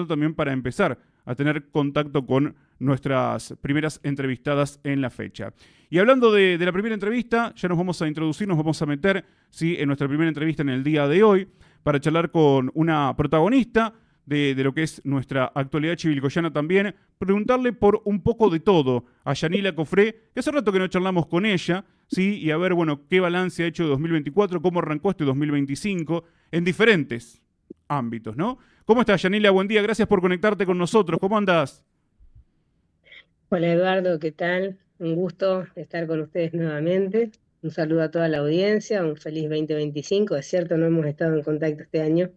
también para empezar a tener contacto con nuestras primeras entrevistadas en la fecha. Y hablando de la primera entrevista, ya nos vamos a introducir, nos vamos a meter, ¿sí?, en nuestra primera entrevista en el día de hoy para charlar con una protagonista de lo que es nuestra actualidad chivilcoyana también, preguntarle por un poco de todo a Yanila Cofré, que hace rato que no charlamos con ella, ¿sí?, y a ver, bueno, qué balance ha hecho de 2024, cómo arrancó este 2025 en diferentes ámbitos, ¿no? ¿Cómo estás, Yanila? Buen día, gracias por conectarte con nosotros. ¿Cómo andás? Hola Eduardo, ¿qué tal? Un gusto estar con ustedes nuevamente. Un saludo a toda la audiencia, un feliz 2025. Es cierto, no hemos estado en contacto este año,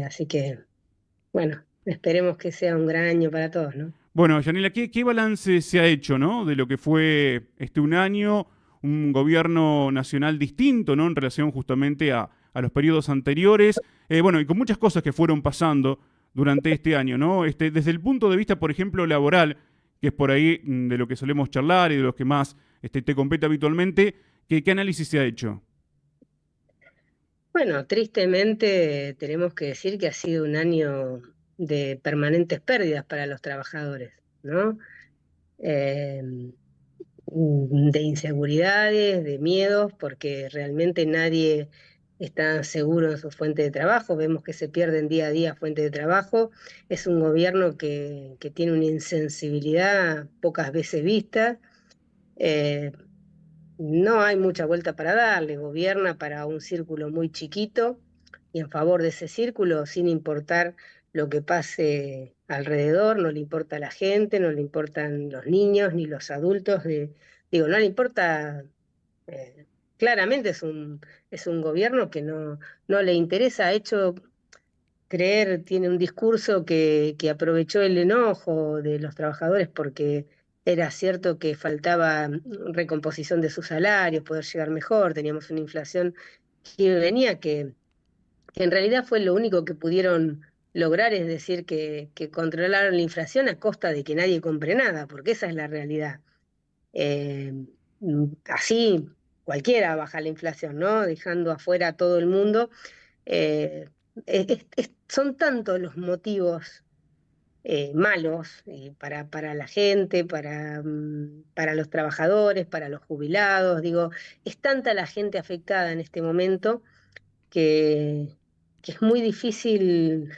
así que, bueno, esperemos que sea un gran año para todos, ¿no? Bueno, Yanila, ¿qué balance se ha hecho, ¿no?, de lo que fue un año, un gobierno nacional distinto, ¿no?, en relación justamente a los periodos anteriores, bueno, y con muchas cosas que fueron pasando durante este año, ¿no? Desde el punto de vista, por ejemplo, laboral, que es por ahí de lo que solemos charlar y de los que más te compete habitualmente, ¿qué análisis se ha hecho? Bueno, tristemente tenemos que decir que ha sido un año de permanentes pérdidas para los trabajadores, ¿no? Eh, de inseguridades, de miedos, porque realmente nadie está seguro en su fuente de trabajo. Vemos que se pierden día a día fuentes de trabajo. Es un gobierno que tiene una insensibilidad pocas veces vista. Eh, no hay mucha vuelta para darle. Gobierna para un círculo muy chiquito y en favor de ese círculo, sin importar lo que pase alrededor, no le importa a la gente, no le importan los niños ni los adultos, digo, no le importa, eh, claramente es un gobierno que no le interesa, ha hecho creer, tiene un discurso que aprovechó el enojo de los trabajadores porque era cierto que faltaba recomposición de sus salarios, poder llegar mejor, teníamos una inflación que venía que en realidad fue lo único que pudieron lograr, es decir, que controlaron la inflación a costa de que nadie compre nada, porque esa es la realidad. Eh, Así cualquiera baja la inflación, ¿no? Dejando afuera a todo el mundo. Eh, Son tantos los motivos malos para la gente, para los trabajadores, para los jubilados. Digo, es tanta la gente afectada en este momento que, que es muy difícil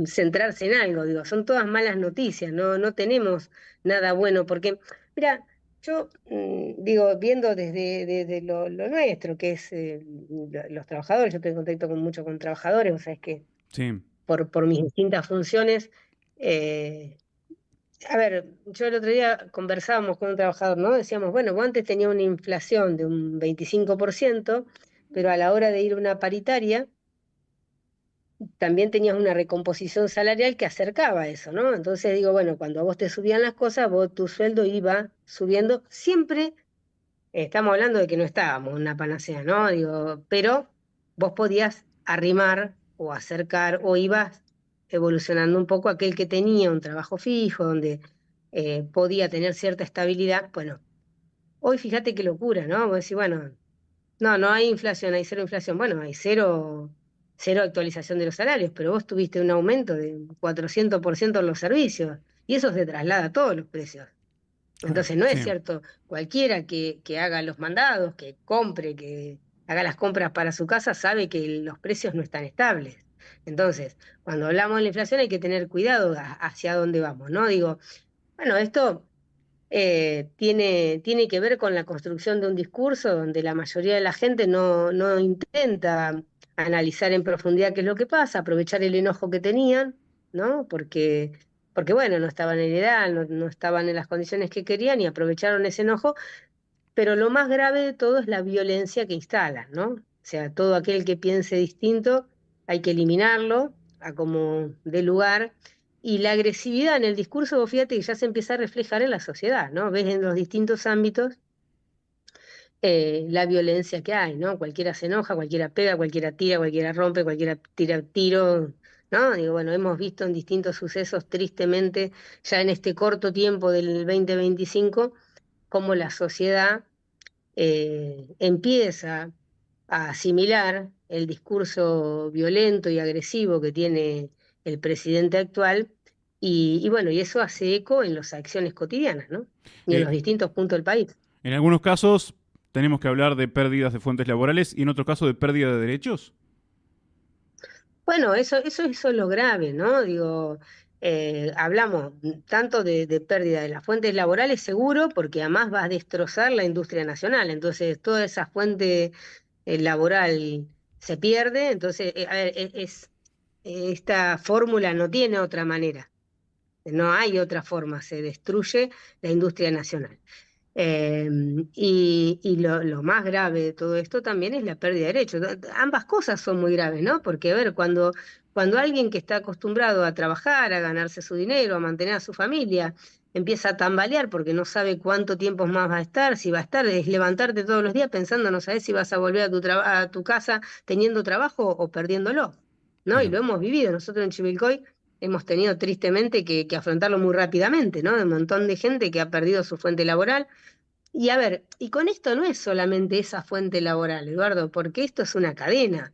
centrarse en algo, digo, son todas malas noticias, no tenemos nada bueno, porque, mira, yo digo, viendo desde lo nuestro, que es los trabajadores, yo estoy en contacto mucho con trabajadores, o sea, es que Sí. por mis distintas funciones, eh, a ver, yo el otro día conversábamos con un trabajador, ¿no? Decíamos, bueno, vos antes tenías una inflación de un 25%, pero a la hora de ir a una paritaria, también tenías una recomposición salarial que acercaba a eso, ¿no? Entonces digo, bueno, cuando a vos te subían las cosas, vos tu sueldo iba subiendo, siempre estamos hablando de que no estábamos en una panacea, ¿no? Digo, pero vos podías arrimar o acercar o ibas evolucionando un poco aquel que tenía un trabajo fijo, donde podía tener cierta estabilidad. Bueno, hoy fíjate qué locura, ¿no? Vos decís, bueno, no hay inflación, hay cero inflación. Bueno, hay cero actualización de los salarios, pero vos tuviste un aumento de 400% en los servicios y eso se traslada a todos los precios. Claro, Entonces no es sí. cierto, cualquiera que haga los mandados, que compre, que haga las compras para su casa, sabe que los precios no están estables. Entonces, cuando hablamos de la inflación hay que tener cuidado hacia dónde vamos, ¿no? Digo, bueno, esto tiene que ver con la construcción de un discurso donde la mayoría de la gente no intenta analizar en profundidad qué es lo que pasa, aprovechar el enojo que tenían, ¿no? Porque bueno, no estaban en edad, no estaban en las condiciones que querían y aprovecharon ese enojo, pero lo más grave de todo es la violencia que instalan, ¿no? O sea, todo aquel que piense distinto hay que eliminarlo a como dé lugar. Y la agresividad en el discurso, vos fíjate que ya se empieza a reflejar en la sociedad, ¿no? Ves en los distintos ámbitos la violencia que hay, ¿no? Cualquiera se enoja, cualquiera pega, cualquiera tira, cualquiera rompe, cualquiera tira tiro, ¿no? Digo, bueno, hemos visto en distintos sucesos, tristemente, ya en este corto tiempo del 2025, cómo la sociedad empieza a asimilar el discurso violento y agresivo que tiene el presidente actual, y bueno, y eso hace eco en las acciones cotidianas, ¿no? Y en los Eh, distintos puntos del país. en algunos casos tenemos que hablar de pérdidas de fuentes laborales y en otro caso de pérdida de derechos. Bueno, eso es lo grave, ¿no? Digo, hablamos tanto de pérdida de las fuentes laborales, seguro, porque además va a destrozar la industria nacional. Entonces, toda esa fuente laboral se pierde. Entonces, a ver, esta fórmula no tiene otra manera. No hay otra forma, se destruye la industria nacional. Eh, y lo más grave de todo esto también es la pérdida de derechos. Ambas cosas son muy graves, ¿no? Porque, a ver, cuando alguien que está acostumbrado a trabajar, a ganarse su dinero, a mantener a su familia, empieza a tambalear porque no sabe cuánto tiempo más va a estar, si va a estar, es levantarte todos los días pensando, no sabes si vas a volver a a tu casa teniendo trabajo o perdiéndolo, ¿no? Y Claro. lo hemos vivido. Nosotros en Chivilcoy hemos tenido tristemente que afrontarlo muy rápidamente, ¿no? De un montón de gente que ha perdido su fuente laboral. Y a ver, y con esto no es solamente esa fuente laboral, Eduardo, porque esto es una cadena,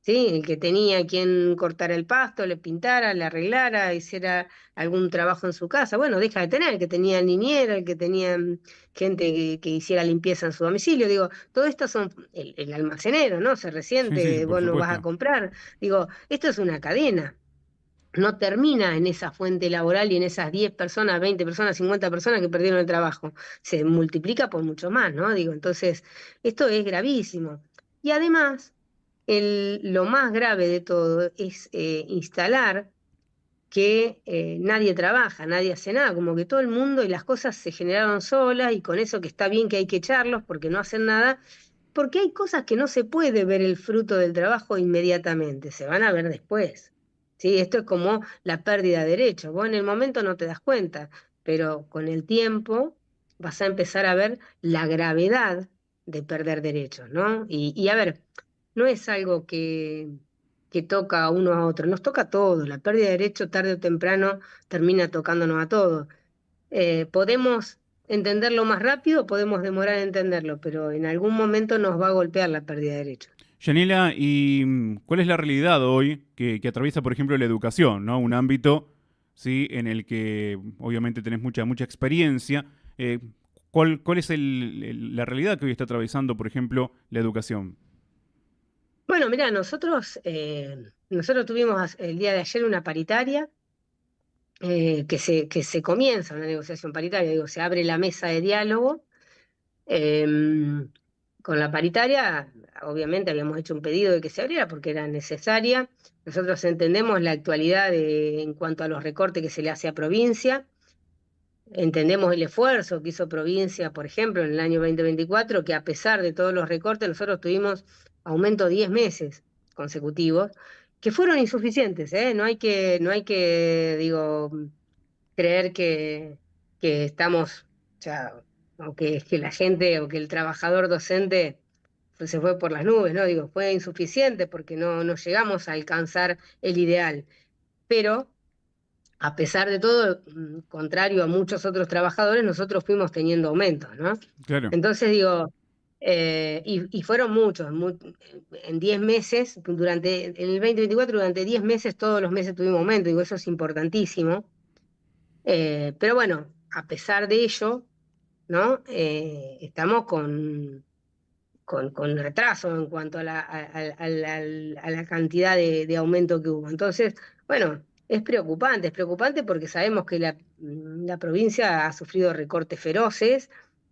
¿sí? El que tenía quien cortara el pasto, le pintara, le arreglara, hiciera algún trabajo en su casa, bueno, deja de tener, el que tenía niñera, el que tenía gente que hiciera limpieza en su domicilio, digo, todo esto son el almacenero, ¿no? Se Sí, sí, sí, resiente, por vos no vas a supuesto. comprar, digo, esto es una cadena. No termina en esa fuente laboral y en esas 10 personas, 20 personas, 50 personas que perdieron el trabajo. Se multiplica por mucho más, ¿no? Digo, entonces, esto es gravísimo. Y además, lo más grave de todo es instalar que nadie trabaja, nadie hace nada, como que todo el mundo y las cosas se generaron solas y con eso que está bien que hay que echarlos porque no hacen nada, porque hay cosas que no se puede ver el fruto del trabajo inmediatamente, se van a ver después. ¿Sí? Esto es como la pérdida de derechos. Vos en el momento no te das cuenta, pero con el tiempo vas a empezar a ver la gravedad de perder derechos, ¿no? Y a ver, no es algo que toca a uno a otro, nos toca a todos. La pérdida de derechos tarde o temprano termina tocándonos a todos. Podemos entenderlo más rápido, podemos demorar en entenderlo, pero en algún momento nos va a golpear la pérdida de derechos. Yanela, ¿y cuál es la realidad hoy que atraviesa, por ejemplo, la educación, ¿no? Un ámbito, sí, en el que obviamente tenés mucha experiencia. ¿Cuál es la realidad que hoy está atravesando, por ejemplo, la educación? Bueno, mira, nosotros tuvimos el día de ayer una paritaria que se comienza una negociación paritaria, digo, se abre la mesa de diálogo. Con la paritaria, obviamente habíamos hecho un pedido de que se abriera porque era necesaria. Nosotros entendemos la actualidad en cuanto a los recortes que se le hace a provincia. Entendemos el esfuerzo que hizo provincia, por ejemplo, en el año 2024, que a pesar de todos los recortes, nosotros tuvimos aumento 10 meses consecutivos, que fueron insuficientes, ¿eh? No hay que, digo, creer que estamos, o sea, aunque es que la gente o que el trabajador docente se fue por las nubes, ¿no? Digo, fue insuficiente porque no llegamos a alcanzar el ideal. Pero a pesar de todo, contrario a muchos otros trabajadores, nosotros fuimos teniendo aumentos, ¿no? Claro. Entonces digo, y fueron muchos, en 10 meses, en el 2024, durante 10 meses, todos los meses tuvimos aumento, digo, eso es importantísimo. Pero bueno, a pesar de ello, ¿no? Estamos con retraso en cuanto a a la cantidad de aumento que hubo. Entonces, bueno, es preocupante porque sabemos que la provincia ha sufrido recortes feroces,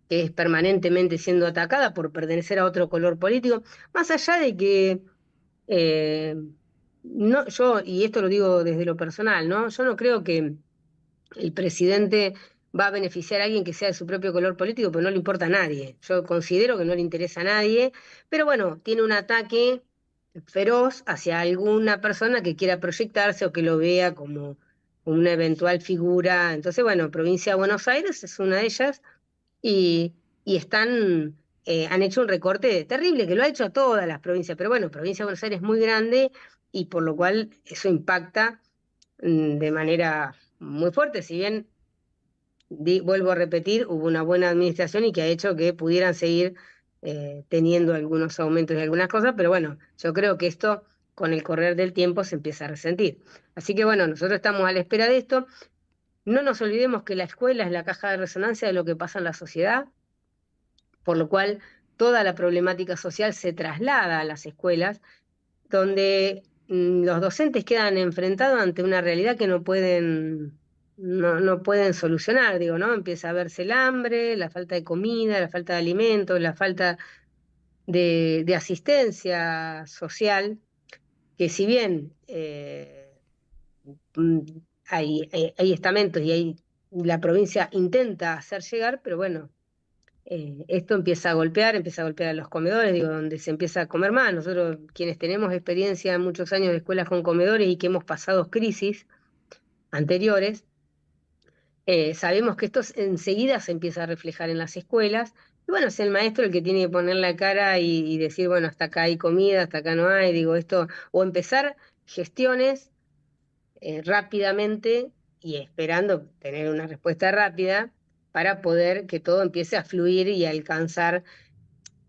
que es permanentemente siendo atacada por pertenecer a otro color político, más allá de que no, yo, y esto lo digo desde lo personal, ¿no? Yo no creo que el presidente va a beneficiar a alguien que sea de su propio color político, pero no le importa a nadie. Yo considero que no le interesa a nadie, pero bueno, tiene un ataque feroz hacia alguna persona que quiera proyectarse o que lo vea como una eventual figura. Entonces, bueno, provincia de Buenos Aires es una de ellas y, y han hecho un recorte terrible, que lo ha hecho a todas las provincias, pero bueno, provincia de Buenos Aires es muy grande y por lo cual eso impacta de manera muy fuerte, si bien vuelvo a repetir, hubo una buena administración y que ha hecho que pudieran seguir teniendo algunos aumentos y algunas cosas, pero bueno, yo creo que esto con el correr del tiempo se empieza a resentir. Así que bueno, nosotros estamos a la espera de esto. No nos olvidemos que la escuela es la caja de resonancia de lo que pasa en la sociedad, por lo cual toda la problemática social se traslada a las escuelas, donde los docentes quedan enfrentados ante una realidad que no pueden solucionar, digo, ¿no? Empieza a verse el hambre, la falta de comida, la falta de alimentos, la falta de asistencia social, que si bien mm, hay estamentos y la provincia intenta hacer llegar, pero bueno, esto empieza a golpear a los comedores, digo, donde se empieza a comer más. Nosotros, quienes tenemos experiencia en muchos años de escuelas con comedores y que hemos pasado crisis anteriores, sabemos que esto enseguida se empieza a reflejar en las escuelas. Y bueno, es el maestro el que tiene que poner la cara y decir, bueno, hasta acá hay comida, hasta acá no hay, digo, esto, o empezar gestiones rápidamente y esperando tener una respuesta rápida para poder que todo empiece a fluir y a alcanzar,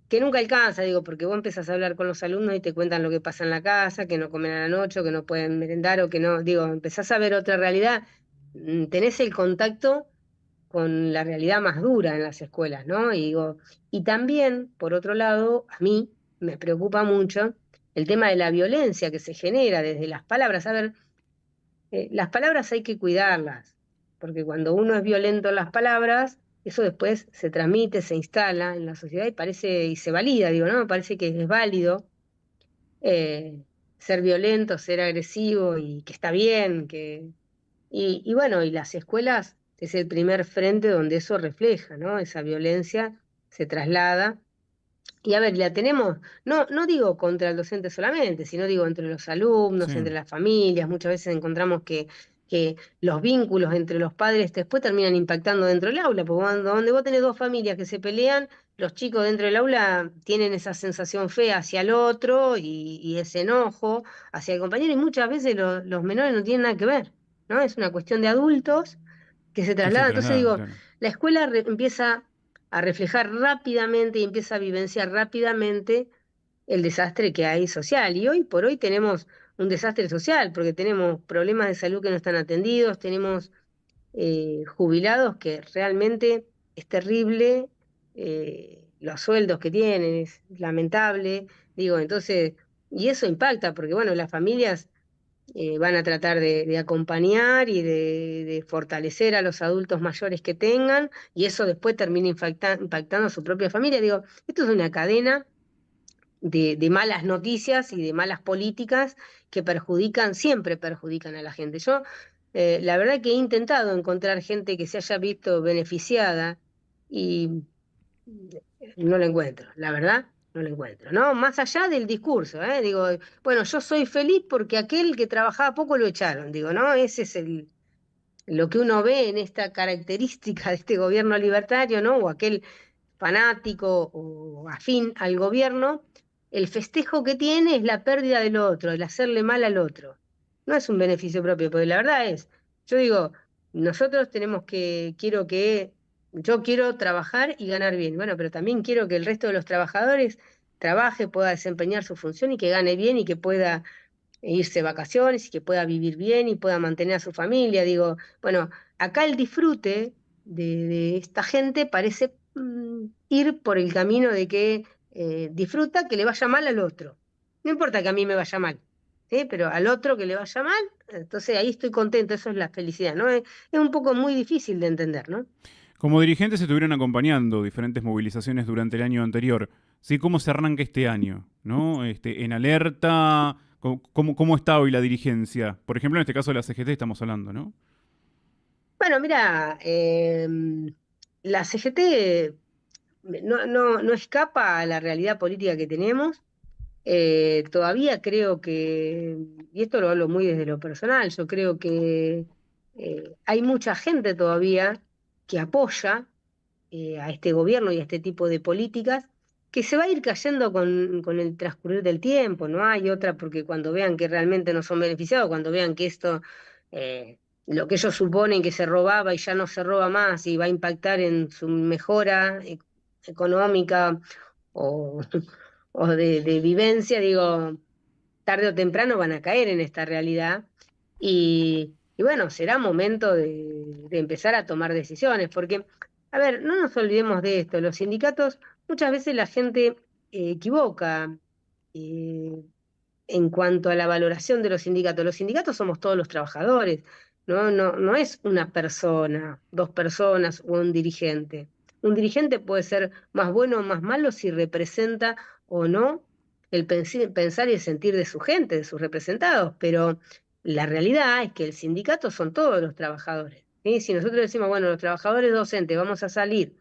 que nunca alcanza, digo, porque vos empezás a hablar con los alumnos y te cuentan lo que pasa en la casa, que no comen a la noche, o que no pueden merendar, o que no, digo, empezás a ver otra realidad, tenés el contacto con la realidad más dura en las escuelas, ¿no? Y digo, y también, por otro lado, a mí me preocupa mucho el tema de la violencia que se genera desde las palabras. A ver, las palabras hay que cuidarlas, porque cuando uno es violento en las palabras, eso después se transmite, se instala en la sociedad y parece, y se valida, digo, ¿no? Parece que es válido eh, ser violento, ser agresivo y que está bien, y bueno, y las escuelas es el primer frente donde eso refleja, ¿no? Esa violencia se traslada y a ver, la tenemos, no digo contra el docente solamente, sino digo entre los alumnos, Sí. entre las familias. Muchas veces encontramos que los vínculos entre los padres después terminan impactando dentro del aula, porque donde vos tenés dos familias que se pelean, los chicos dentro del aula tienen esa sensación fea hacia el otro y ese enojo hacia el compañero, y muchas veces los menores no tienen nada que ver, ¿no? Es una cuestión de adultos que se Que se traslada. Entonces traslada, digo, claro. la escuela empieza a reflejar rápidamente y empieza a vivenciar rápidamente el desastre que hay social. Y hoy por hoy tenemos un desastre social, porque tenemos problemas de salud que no están atendidos, tenemos jubilados que realmente es terrible, los sueldos que tienen, es lamentable, digo, entonces, y eso impacta, porque bueno, las familias van a tratar de acompañar y de fortalecer a los adultos mayores que tengan, y eso después termina impactando a su propia familia. Digo, esto es una cadena de malas noticias y de malas políticas que perjudican, siempre perjudican a la gente. Yo, la verdad que he intentado encontrar gente que se haya visto beneficiada y no lo encuentro, la verdad, no lo encuentro, ¿no? Más allá del discurso, ¿eh? Digo, bueno, yo soy feliz porque aquel que trabajaba poco lo echaron, digo, ¿no? Ese es lo que uno ve en esta característica de este gobierno libertario, ¿no? O aquel fanático o afín al gobierno, el festejo que tiene es la pérdida del otro, el hacerle mal al otro. No es un beneficio propio, porque la verdad es, yo digo, nosotros tenemos yo quiero trabajar y ganar bien, bueno, pero también quiero que el resto de los trabajadores trabaje, pueda desempeñar su función y que gane bien y que pueda irse de vacaciones y que pueda vivir bien y pueda mantener a su familia. Digo, bueno, acá el disfrute de esta gente parece ir por el camino de que disfruta que le vaya mal al otro. No importa que a mí me vaya mal, ¿sí? Pero al otro que le vaya mal, entonces ahí estoy contento, eso es la felicidad, ¿no? Es un poco muy difícil de entender, ¿no? Como dirigentes se estuvieron acompañando diferentes movilizaciones durante el año anterior. ¿Sí? ¿Cómo se arranca este año? ¿No? En alerta, ¿cómo está hoy la dirigencia? Por ejemplo, en este caso de la CGT estamos hablando, ¿no? Bueno, mira, la CGT no escapa a la realidad política que tenemos. Todavía creo que, y esto lo hablo muy desde lo personal, yo creo que hay mucha gente todavía que apoya a este gobierno y a este tipo de políticas, que se va a ir cayendo con el transcurrir del tiempo. No hay otra, porque cuando vean que realmente no son beneficiados, cuando vean que esto, lo que ellos suponen que se robaba y ya no se roba más y va a impactar en su mejora económica o, o de vivencia, digo. tarde o temprano van a caer en esta realidad y bueno, será momento de empezar a tomar decisiones, porque, a ver, no nos olvidemos de esto, los sindicatos, muchas veces la gente equivoca eh, en cuanto a la valoración de los sindicatos. Los sindicatos somos todos los trabajadores, no es una persona, dos personas o un dirigente. Un dirigente puede ser más bueno o más malo si representa o no el pensar y el sentir de su gente, de sus representados, pero la realidad es que el sindicato son todos los trabajadores. ¿Sí? Si nosotros decimos, bueno, los trabajadores docentes vamos a salir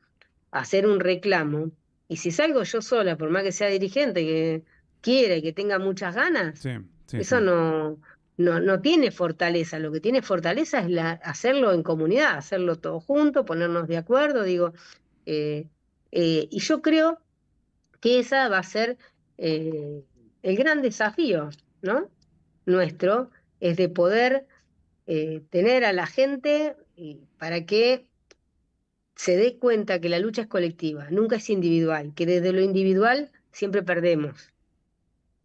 a hacer un reclamo, y si salgo yo sola, por más que sea dirigente, que quiera y que tenga muchas ganas, Sí, sí, sí. eso no tiene fortaleza. Lo que tiene fortaleza es hacerlo en comunidad, hacerlo todo junto, ponernos de acuerdo, digo, eh, y yo creo que esa va a ser eh, el gran desafío, ¿no? Nuestro, es de poder tener a la gente para que se dé cuenta que la lucha es colectiva, nunca es individual, que desde lo individual siempre perdemos.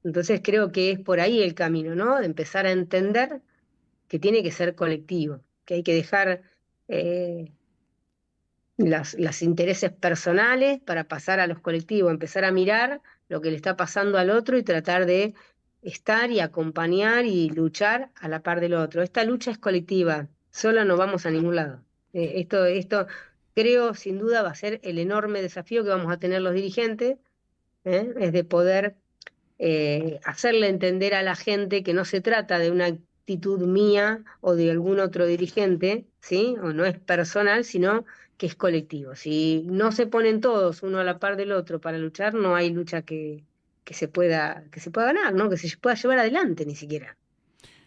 Entonces creo que es por ahí el camino, ¿no? De empezar a entender que tiene que ser colectivo, que hay que dejar eh, los intereses personales para pasar a los colectivos, empezar a mirar lo que le está pasando al otro y tratar de estar y acompañar y luchar a la par del otro. Esta lucha es colectiva, sola no vamos a ningún lado. Esto creo sin duda va a ser el enorme desafío que vamos a tener los dirigentes, es de poder hacerle entender a la gente que no se trata de una actitud mía o de algún otro dirigente, ¿sí? O no es personal, sino que es colectivo. Si no se ponen todos uno a la par del otro para luchar, no hay lucha que se pueda ganar, ¿no? Que se pueda llevar adelante ni siquiera.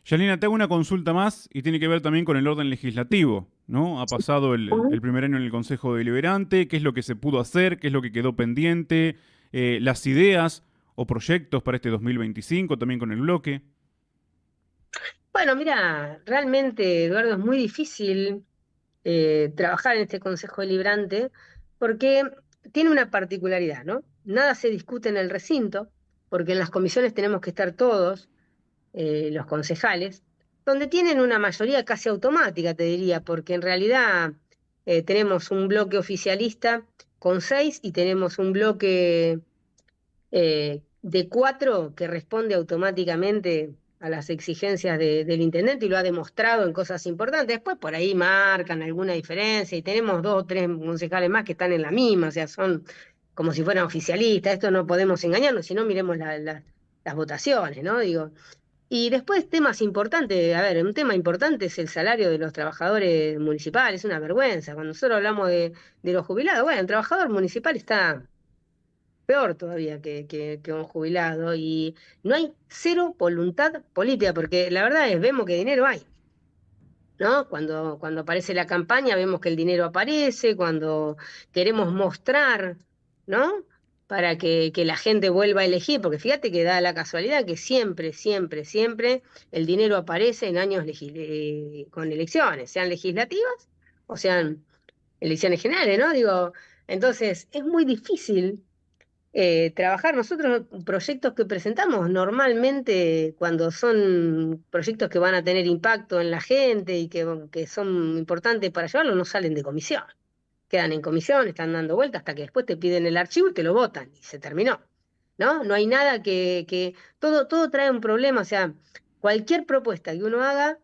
Yanina, te hago una consulta más y tiene que ver también con el orden legislativo, ¿no? Ha pasado el Ujú. primer año en el Consejo Deliberante, qué es lo que se pudo hacer, qué es lo que quedó pendiente, las ideas o proyectos para este 2025 también con el bloque. Bueno, mira, realmente, Eduardo, es muy difícil trabajar en este Consejo Deliberante porque tiene una particularidad, ¿no? Nada se discute en el recinto, porque en las comisiones tenemos que estar todos, los concejales, donde tienen una mayoría casi automática, te diría, porque en realidad tenemos un bloque oficialista con 6 y tenemos un bloque de 4 que responde automáticamente a las exigencias del intendente y lo ha demostrado en cosas importantes. Después por ahí marcan alguna diferencia y tenemos 2 o 3 concejales más que están en la misma, o sea, son como si fueran oficialistas. Esto no podemos engañarnos, si no miremos las votaciones, ¿no? Digo, y después temas importantes, a ver, un tema importante es el salario de los trabajadores municipales, es una vergüenza. Cuando nosotros hablamos de los jubilados, bueno, el trabajador municipal está peor todavía que un jubilado, y no hay cero voluntad política, porque la verdad es, vemos que dinero hay, ¿no? Cuando aparece la campaña vemos que el dinero aparece, cuando queremos mostrar, ¿no? Para que la gente vuelva a elegir, porque fíjate que da la casualidad que siempre, siempre, siempre el dinero aparece en años con elecciones, sean legislativas o sean elecciones generales, ¿no? Digo, entonces es muy difícil trabajar. Nosotros proyectos que presentamos normalmente cuando son proyectos que van a tener impacto en la gente y que son importantes para llevarlo, no salen de comisión. Quedan en comisión, están dando vueltas hasta que después te piden el archivo y te lo votan y se terminó. ¿No? No hay nada todo trae un problema, o sea, cualquier propuesta que uno haga,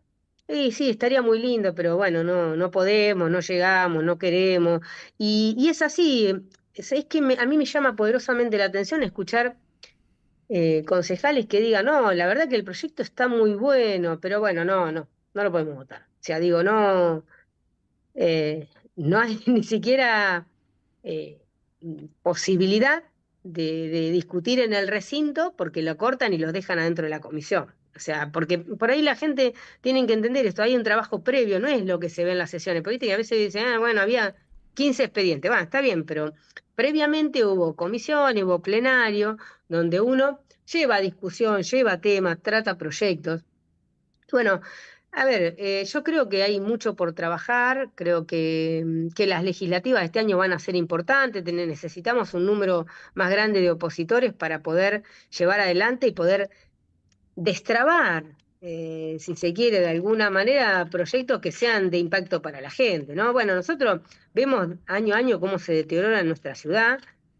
sí, estaría muy lindo, pero bueno, no podemos, no llegamos, no queremos. Y es así, es que a mí me llama poderosamente la atención escuchar concejales que digan, no, la verdad que el proyecto está muy bueno, pero bueno, no lo podemos votar. O sea, digo, no hay ni siquiera eh, posibilidad de discutir en el recinto porque lo cortan y lo dejan adentro de la comisión. O sea, porque por ahí la gente tiene que entender esto, hay un trabajo previo, no es lo que se ve en las sesiones, porque viste que a veces dicen, bueno, había 15 expedientes, bueno, está bien, pero previamente hubo comisiones, hubo plenario, donde uno lleva discusión, lleva temas, trata proyectos. Bueno, a ver, yo creo que hay mucho por trabajar, creo que las legislativas de este año van a ser importantes, necesitamos un número más grande de opositores para poder llevar adelante y poder destrabar, si se quiere, de alguna manera, proyectos que sean de impacto para la gente, ¿no? Bueno, nosotros vemos año a año cómo se deteriora nuestra ciudad,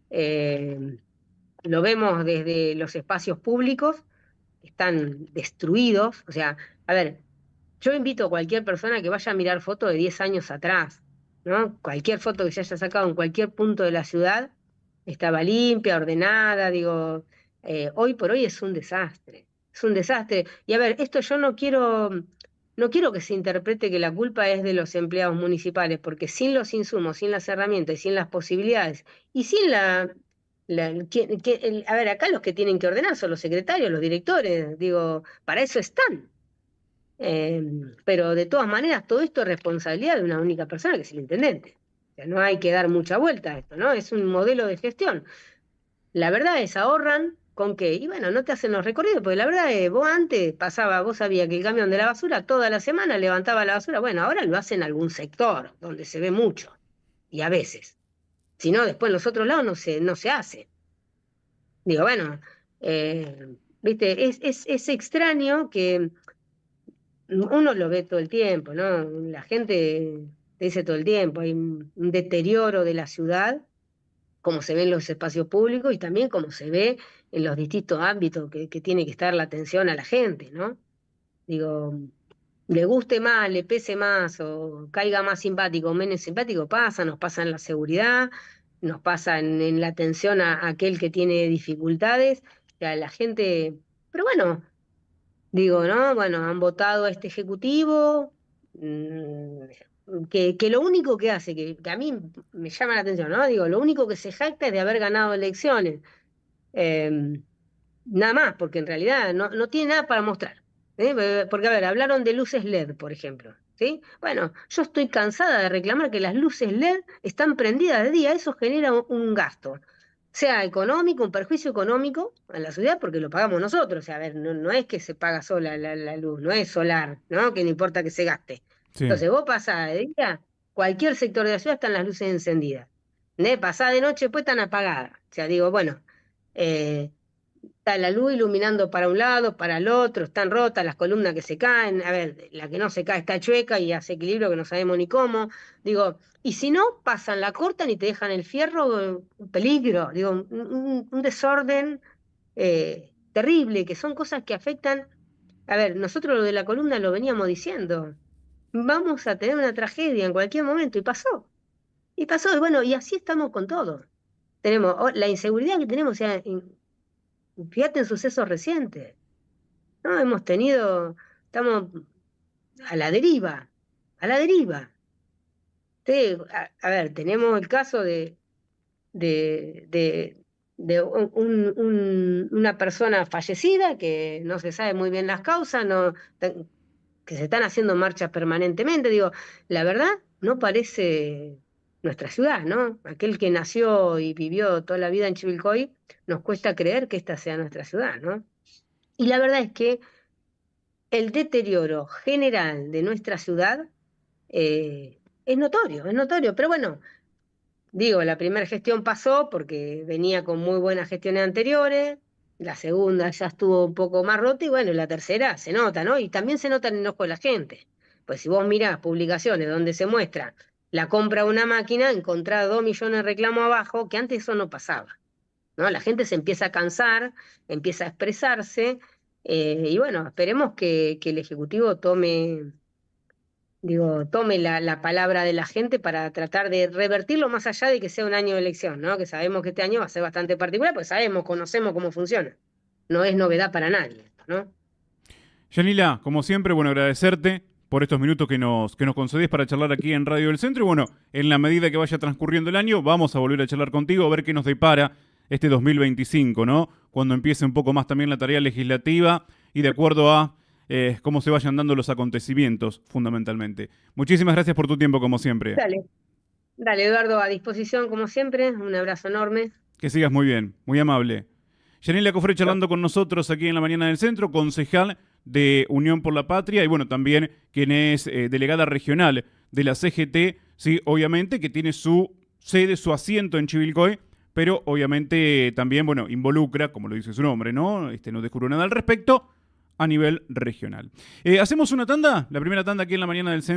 eh, lo vemos desde los espacios públicos, que están destruidos, o sea, a ver, yo invito a cualquier persona que vaya a mirar fotos de 10 años atrás, ¿no? Cualquier foto que se haya sacado en cualquier punto de la ciudad estaba limpia, ordenada, digo, hoy por hoy es un desastre, es un desastre. Y a ver, esto yo no quiero que se interprete que la culpa es de los empleados municipales, porque sin los insumos, sin las herramientas y sin las posibilidades, y sin a ver, acá los que tienen que ordenar son los secretarios, los directores, digo, para eso están. Eh, pero de todas maneras, todo esto es responsabilidad de una única persona, que es el intendente. O sea, no hay que dar mucha vuelta a esto, ¿no? Es un modelo de gestión. La verdad es, ahorran con qué. Y bueno, no te hacen los recorridos, porque la verdad es, vos antes vos sabías que el camión de la basura toda la semana levantaba la basura. Bueno, ahora lo hacen en algún sector, donde se ve mucho, y a veces. Si no, después en los otros lados no se hace. Digo, bueno, viste, es extraño que uno lo ve todo el tiempo, ¿no? La gente te dice todo el tiempo, hay un deterioro de la ciudad, como se ve en los espacios públicos y también como se ve en los distintos ámbitos que tiene que estar la atención a la gente, ¿no? Digo, le guste más, le pese más o caiga más simpático o menos simpático, nos pasa en la seguridad, nos pasa en la atención a aquel que tiene dificultades, o sea, la gente, pero bueno. Digo, ¿no? Bueno, han votado a este ejecutivo, que lo único que hace, que a mí me llama la atención, ¿no? Digo, lo único que se jacta es de haber ganado elecciones. Eh, Nada más, porque en realidad no tiene nada para mostrar. Porque, a ver, hablaron de luces LED, por ejemplo. ¿Sí? Bueno, yo estoy cansada de reclamar que las luces LED están prendidas de día, eso genera un gasto, sea económico, un perjuicio económico a la sociedad, porque lo pagamos nosotros. O sea, a ver, no es que se paga sola la luz, no es solar, ¿no? Que no importa que se gaste. Sí. Entonces, vos pasás de día, cualquier sector de la ciudad están las luces encendidas. Pasás de noche, pues están apagadas. O sea, digo, bueno. eh, Está la luz iluminando para un lado, para el otro, están rotas las columnas que se caen, a ver, la que no se cae está chueca y hace equilibrio que no sabemos ni cómo. Digo, y si no, pasan, la cortan y te dejan el fierro, un peligro, digo, un desorden terrible, que son cosas que afectan. A ver, nosotros lo de la columna lo veníamos diciendo, vamos a tener una tragedia en cualquier momento, y pasó, y bueno, y así estamos con todo. Tenemos la inseguridad que tenemos, o sea, fíjate en sucesos recientes, ¿no? Estamos a la deriva, a la deriva. A ver, tenemos el caso de, de, de una persona fallecida que no se sabe muy bien las causas, que se están haciendo marchas permanentemente. Digo, la verdad no parece nuestra ciudad, ¿no? Aquel que nació y vivió toda la vida en Chivilcoy, nos cuesta creer que esta sea nuestra ciudad, ¿no? Y la verdad es que el deterioro general de nuestra ciudad es notorio, pero bueno, digo, la primera gestión pasó porque venía con muy buenas gestiones anteriores, la segunda ya estuvo un poco más rota y bueno, la tercera se nota, ¿no? Y también se nota en el ojo de la gente, pues si vos mirás publicaciones donde se muestra la compra de una máquina, encontrás 2 millones de reclamos abajo, que antes eso no pasaba, ¿no? La gente se empieza a cansar, empieza a expresarse, y bueno, esperemos que el Ejecutivo tome la palabra de la gente para tratar de revertirlo más allá de que sea un año de elección, ¿no? Que sabemos que este año va a ser bastante particular, pues conocemos cómo funciona. No es novedad para nadie esto, ¿no? Yanila, como siempre, bueno, agradecerte por estos minutos que nos concedés para charlar aquí en Radio del Centro. Y bueno, en la medida que vaya transcurriendo el año, vamos a volver a charlar contigo a ver qué nos depara este 2025, ¿no? Cuando empiece un poco más también la tarea legislativa y de acuerdo a cómo se vayan dando los acontecimientos, fundamentalmente. Muchísimas gracias por tu tiempo, como siempre. Dale, dale, Eduardo, a disposición como siempre. Un abrazo enorme. Que sigas muy bien, muy amable. Yanila Cofre charlando con nosotros aquí en la Mañana del Centro, concejal de Unión por la Patria y bueno, también quien es delegada regional de la CGT, sí, obviamente que tiene su sede, su asiento en Chivilcoy, pero obviamente también, bueno, involucra, como lo dice su nombre, ¿no? No descubro nada al respecto, a nivel regional. Hacemos una tanda, la primera tanda aquí en la mañana del centro.